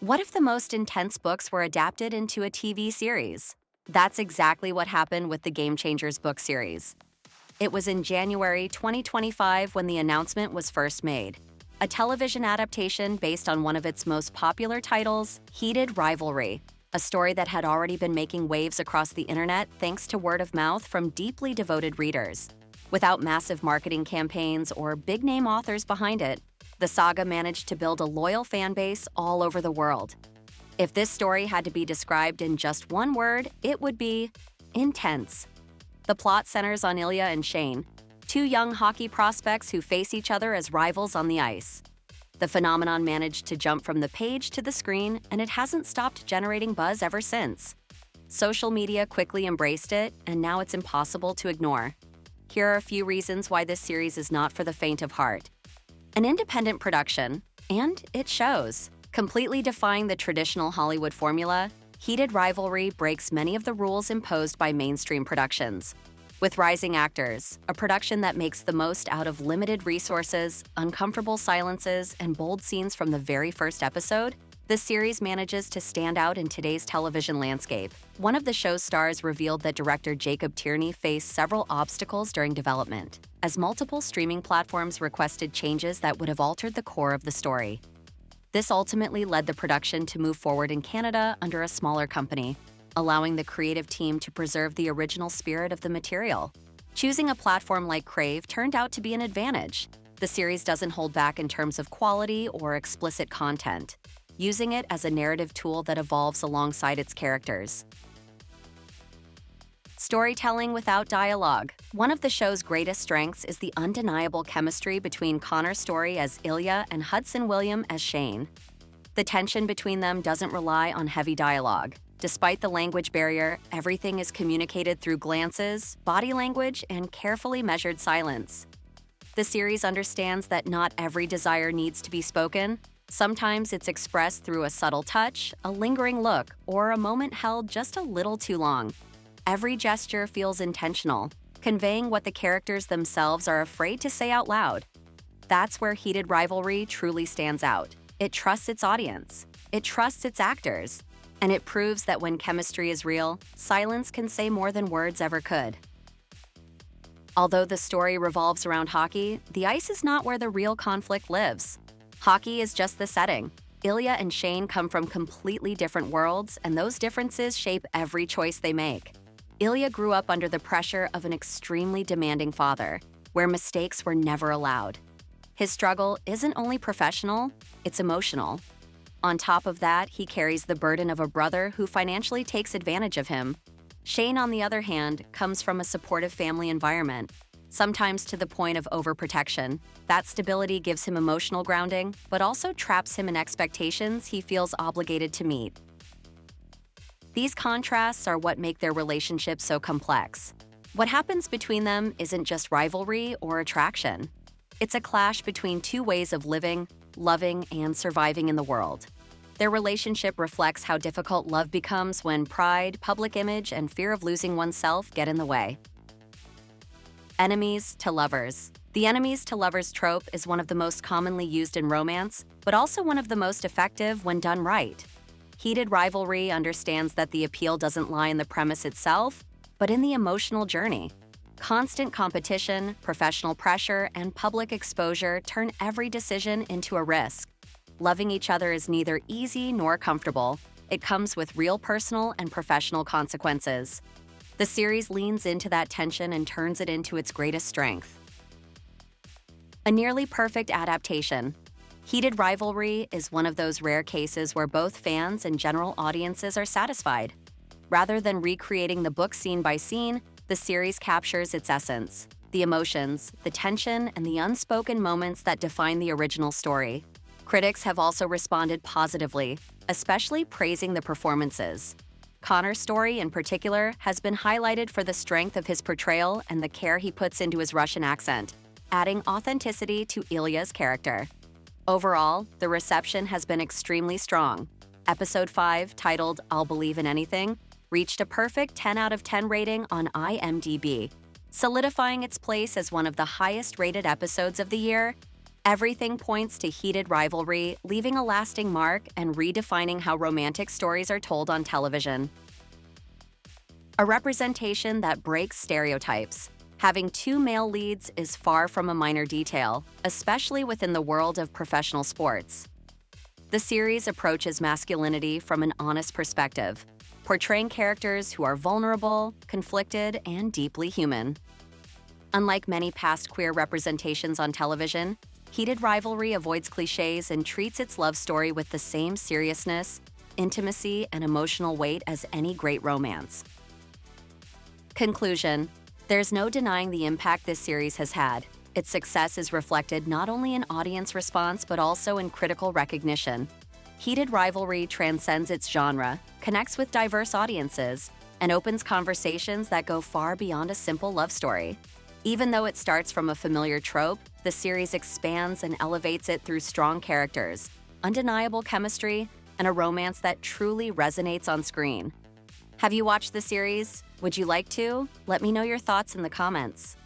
What if the most intense books were adapted into a TV series? That's exactly what happened with the Game Changers book series. It was in January 2025 when the announcement was first made. A television adaptation based on one of its most popular titles, Heated Rivalry, a story that had already been making waves across the internet thanks to word of mouth from deeply devoted readers. Without massive marketing campaigns or big-name authors behind it, the saga managed to build a loyal fan base all over the world. If this story had to be described in just one word, it would be intense. The plot centers on Ilya and Shane, two young hockey prospects who face each other as rivals on the ice. The phenomenon managed to jump from the page to the screen, and it hasn't stopped generating buzz ever since. Social media quickly embraced it, and now it's impossible to ignore. Here are a few reasons why this series is not for the faint of heart. An independent production, and it shows. Completely defying the traditional Hollywood formula, Heated Rivalry breaks many of the rules imposed by mainstream productions. With rising actors, a production that makes the most out of limited resources, uncomfortable silences, and bold scenes from the very first episode, the series manages to stand out in today's television landscape. One of the show's stars revealed that director Jacob Tierney faced several obstacles during development, as multiple streaming platforms requested changes that would have altered the core of the story. This ultimately led the production to move forward in Canada under a smaller company, allowing the creative team to preserve the original spirit of the material. Choosing a platform like Crave turned out to be an advantage. The series doesn't hold back in terms of quality or explicit content, using it as a narrative tool that evolves alongside its characters. Storytelling without dialogue. One of the show's greatest strengths is the undeniable chemistry between Connor Storrie as Ilya and Hudson William as Shane. The tension between them doesn't rely on heavy dialogue. Despite the language barrier, everything is communicated through glances, body language, and carefully measured silence. The series understands that not every desire needs to be spoken. Sometimes it's expressed through a subtle touch, a lingering look, or a moment held just a little too long. Every gesture feels intentional, conveying what the characters themselves are afraid to say out loud. That's where Heated Rivalry truly stands out. It trusts its audience, it trusts its actors, and it proves that when chemistry is real, silence can say more than words ever could. Although the story revolves around hockey, the ice is not where the real conflict lives. Hockey is just the setting. Ilya and Shane come from completely different worlds, and those differences shape every choice they make. Ilya grew up under the pressure of an extremely demanding father, where mistakes were never allowed. His struggle isn't only professional, it's emotional. On top of that, he carries the burden of a brother who financially takes advantage of him. Shane, on the other hand, comes from a supportive family environment, sometimes to the point of overprotection. That stability gives him emotional grounding, but also traps him in expectations he feels obligated to meet. These contrasts are what make their relationship so complex. What happens between them isn't just rivalry or attraction. It's a clash between two ways of living, loving, and surviving in the world. Their relationship reflects how difficult love becomes when pride, public image, and fear of losing oneself get in the way. Enemies to lovers. The enemies to lovers trope is one of the most commonly used in romance, but also one of the most effective when done right. Heated Rivalry understands that the appeal doesn't lie in the premise itself, but in the emotional journey. Constant competition, professional pressure, and public exposure turn every decision into a risk. Loving each other is neither easy nor comfortable. It comes with real personal and professional consequences. The series leans into that tension and turns it into its greatest strength. A nearly perfect adaptation. Heated Rivalry is one of those rare cases where both fans and general audiences are satisfied. Rather than recreating the book scene by scene, the series captures its essence, the emotions, the tension, and the unspoken moments that define the original story. Critics have also responded positively, especially praising the performances. Connor's story, in particular, has been highlighted for the strength of his portrayal and the care he puts into his Russian accent, adding authenticity to Ilya's character. Overall, the reception has been extremely strong. Episode 5, titled I'll Believe in Anything, reached a perfect 10 out of 10 rating on IMDb, solidifying its place as one of the highest-rated episodes of the year. Everything points to heated rivalry, leaving a lasting mark and redefining how romantic stories are told on television. A representation that breaks stereotypes. Having two male leads is far from a minor detail, especially within the world of professional sports. The series approaches masculinity from an honest perspective, portraying characters who are vulnerable, conflicted, and deeply human. Unlike many past queer representations on television, Heated Rivalry avoids cliches and treats its love story with the same seriousness, intimacy, and emotional weight as any great romance. Conclusion: there's no denying the impact this series has had. Its success is reflected not only in audience response but also in critical recognition. Heated Rivalry transcends its genre, connects with diverse audiences, and opens conversations that go far beyond a simple love story. Even though it starts from a familiar trope, the series expands and elevates it through strong characters, undeniable chemistry, and a romance that truly resonates on screen. Have you watched the series? Would you like to? Let me know your thoughts in the comments.